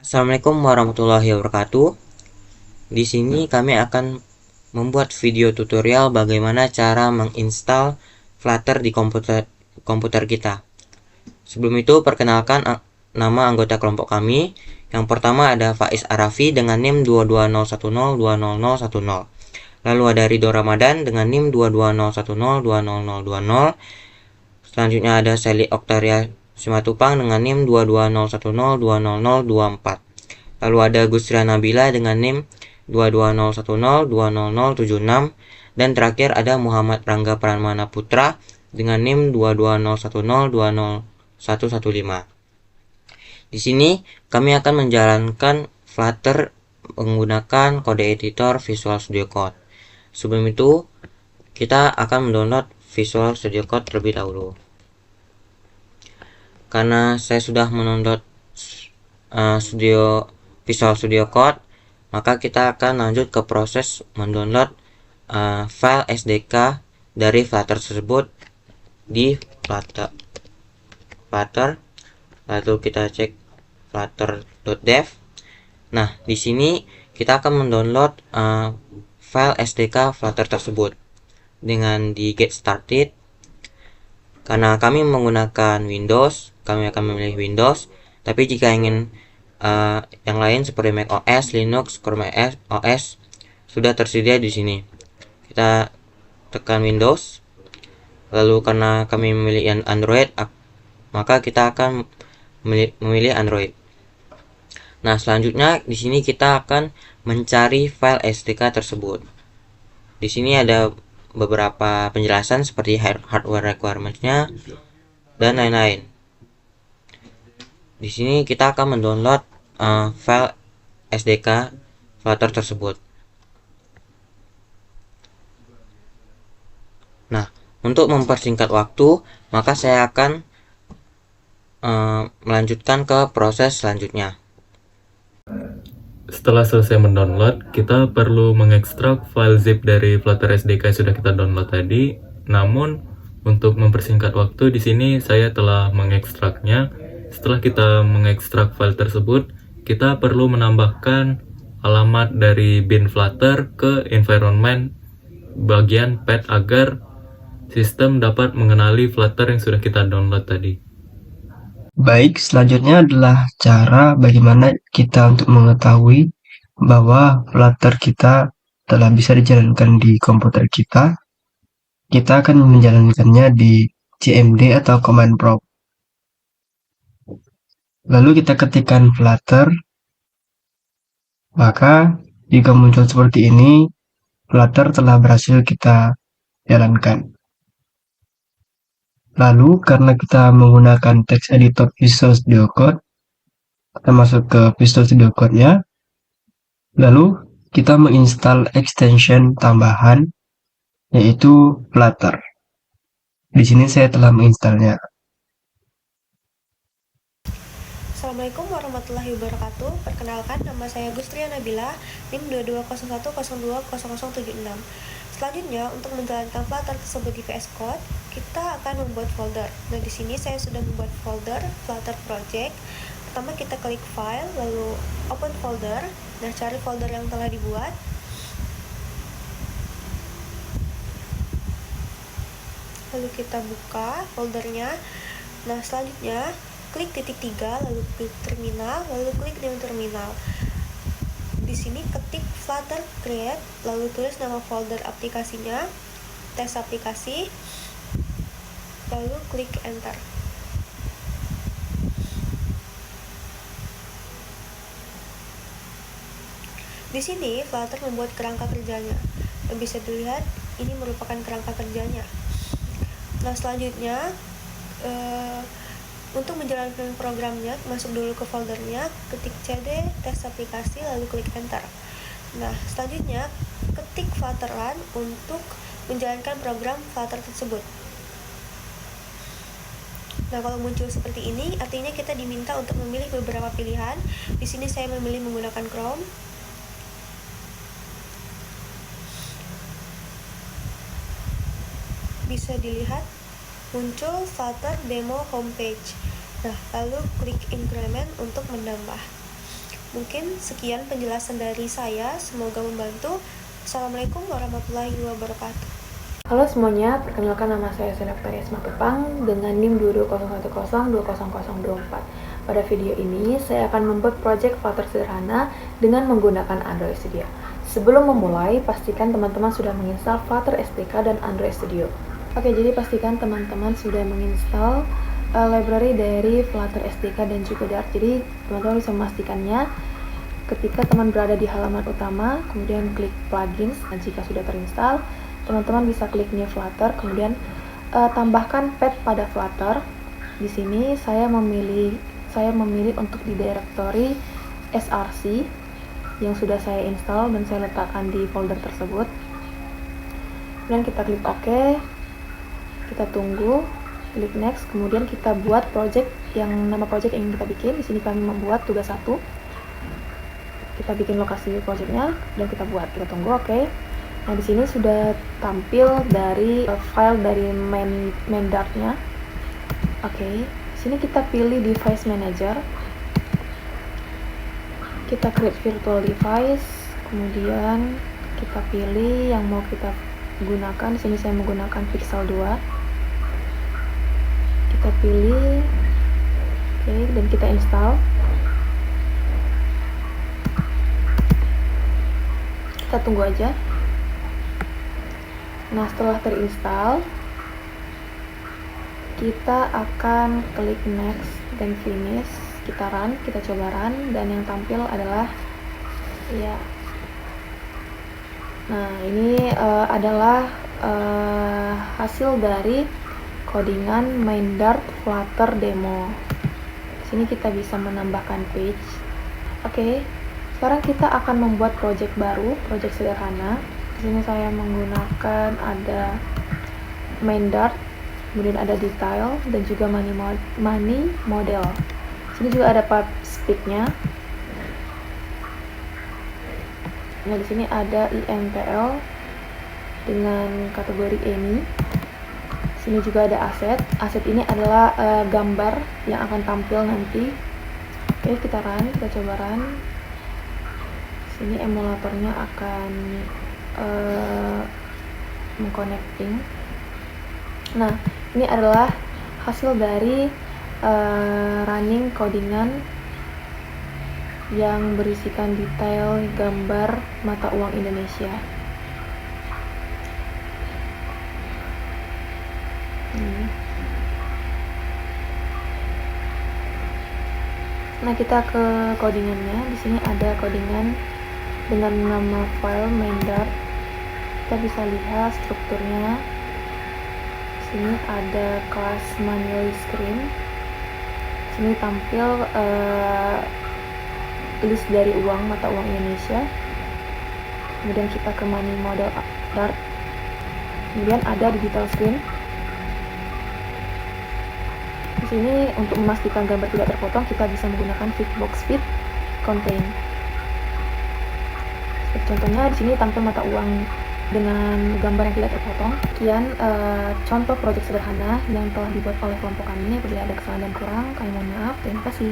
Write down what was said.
Assalamualaikum warahmatullahi wabarakatuh. Di sini kami akan membuat video tutorial bagaimana cara menginstal Flutter di komputer kita. Sebelum itu, perkenalkan nama anggota kelompok kami. Yang pertama ada Faiz Arafi dengan NIM 22010200010. Lalu ada Ridho Ramadan dengan NIM 22010200020. Selanjutnya ada Sally Oktaria Simatupang dengan NIM 22010200024. Lalu ada Gusria Nabila dengan NIM 22010200076. Dan terakhir ada Muhammad Rangga Pramana Putra dengan NIM 22010200115. Di sini kami akan menjalankan Flutter menggunakan kode editor Visual Studio Code. Sebelum itu, kita akan mendownload Visual Studio Code terlebih dahulu. Karena saya sudah mendownload Visual Studio Code, maka kita akan lanjut ke proses mendownload file SDK dari Flutter tersebut di Flutter. Lalu kita cek flutter.dev. Nah, di sini kita akan mendownload file SDK Flutter tersebut dengan di get started. Karena kami menggunakan Windows, kami akan memilih Windows. Tapi jika ingin yang lain seperti Mac OS, Linux, Chrome OS sudah tersedia di sini. Kita tekan Windows. Lalu karena kami memilih Android, maka kita akan memilih Android. Nah, selanjutnya di sini kita akan mencari file SDK tersebut. Di sini ada beberapa penjelasan seperti hardware requirement-nya dan lain-lain. Di sini kita akan mendownload file SDK Flutter tersebut. Nah, untuk mempersingkat waktu, maka saya akan melanjutkan ke proses selanjutnya. Setelah selesai mendownload, kita perlu mengekstrak file zip dari Flutter SDK yang sudah kita download tadi. Namun, untuk mempersingkat waktu, di sini saya telah mengekstraknya. Setelah kita mengekstrak file tersebut, kita perlu menambahkan alamat dari bin Flutter ke environment bagian path agar sistem dapat mengenali Flutter yang sudah kita download tadi. Baik, selanjutnya adalah cara bagaimana kita untuk mengetahui bahwa Flutter kita telah bisa dijalankan di komputer kita. Kita akan menjalankannya di CMD atau command prompt. Lalu kita ketikkan Flutter, maka jika muncul seperti ini, Flutter telah berhasil kita jalankan. Lalu karena kita menggunakan text editor Visual Studio Code, kita masuk ke Visual Studio Code-nya. Lalu kita menginstal extension tambahan yaitu Flutter. Di sini saya telah menginstalnya. Assalamualaikum warahmatullahi wabarakatuh. Perkenalkan, nama saya Gustria Nabila, NIM 2201020076. Selanjutnya, untuk menjalankan Flutter tersebut di VS Code, kita akan membuat folder. Nah, di sini saya sudah membuat folder Flutter Project. Pertama kita klik File, lalu Open Folder. Nah, cari folder yang telah dibuat. Lalu kita buka foldernya. Nah, selanjutnya klik titik 3, lalu klik terminal, lalu klik new terminal. Di sini ketik Flutter create, lalu tulis nama folder aplikasinya, tes aplikasi, lalu klik enter. Di sini Flutter membuat kerangka kerjanya. Yang bisa dilihat ini merupakan kerangka kerjanya. Nah, selanjutnya untuk menjalankan programnya, masuk dulu ke foldernya, ketik cd tes aplikasi, lalu klik enter. Nah, selanjutnya ketik Flutterland untuk menjalankan program Flutter tersebut. Nah, kalau muncul seperti ini, artinya kita diminta untuk memilih beberapa pilihan. Di sini saya memilih menggunakan Chrome. Bisa dilihat muncul Flutter demo homepage. Nah, lalu klik increment untuk menambah. Mungkin sekian penjelasan dari saya, semoga membantu. Assalamualaikum warahmatullahi wabarakatuh. Halo semuanya, perkenalkan nama saya Senaptaria Matupang dengan NIM 2201020024. Pada video ini, saya akan membuat project Flutter sederhana dengan menggunakan Android Studio. Sebelum memulai, pastikan teman-teman sudah menginstal Flutter SDK dan Android Studio. Oke, jadi pastikan teman-teman sudah menginstal library dari Flutter SDK dan juga Dart. Jadi teman-teman bisa memastikannya ketika teman berada di halaman utama, kemudian klik plugins. Dan jika sudah terinstall, teman-teman bisa klik new Flutter, kemudian tambahkan pet pada Flutter. Di sini saya memilih untuk di directory src yang sudah saya install dan saya letakkan di folder tersebut. Kemudian kita klik OK, kita tunggu, klik next, kemudian kita buat nama project yang kita bikin. Di sini kami membuat tugas 1. Kita bikin lokasi projectnya dan kita buat. Kita tunggu, oke. Nah, di sini sudah tampil dari file dari main Dart-nya. Oke. Di sini kita pilih device manager. Kita create virtual device, kemudian kita pilih yang mau kita gunakan. Di sini saya menggunakan Pixel 2. Kita pilih, oke, dan kita install. Kita tunggu aja. Nah, setelah terinstall, kita akan klik next dan finish. Kita run, kita coba run, dan yang tampil adalah ya. Nah, ini adalah hasil dari codingan main Dart Flutter demo. Di sini kita bisa menambahkan page. Oke. Sekarang kita akan membuat project baru, project sederhana. Di sini saya menggunakan ada main Dart, kemudian ada detail dan juga money model. Di sini juga ada part speed-nya. Nah, di sini ada IMPL dengan kategori any. Di sini juga ada aset. Aset ini adalah gambar yang akan tampil nanti. Oke, kita run, kita coba run. Sini emulatornya akan mengconnecting. Nah, ini adalah hasil dari running codingan yang berisikan detail gambar mata uang Indonesia. Nah, kita ke codingannya. Di sini ada codingan dengan nama file main Dart. Kita bisa lihat strukturnya. Di sini ada kelas manually screen. Di sini tampil list dari mata uang Indonesia. Kemudian kita ke money model Dart. Kemudian ada di detail screen. Di sini untuk memastikan gambar tidak terpotong, kita bisa menggunakan Fitbox Fit Contain. Contohnya di sini tampil mata uang dengan gambar yang tidak terpotong. Sekian contoh proyek sederhana yang telah dibuat oleh kelompok kami. Apabila ada kesalahan dan kurang, kami mohon maaf. Terima kasih.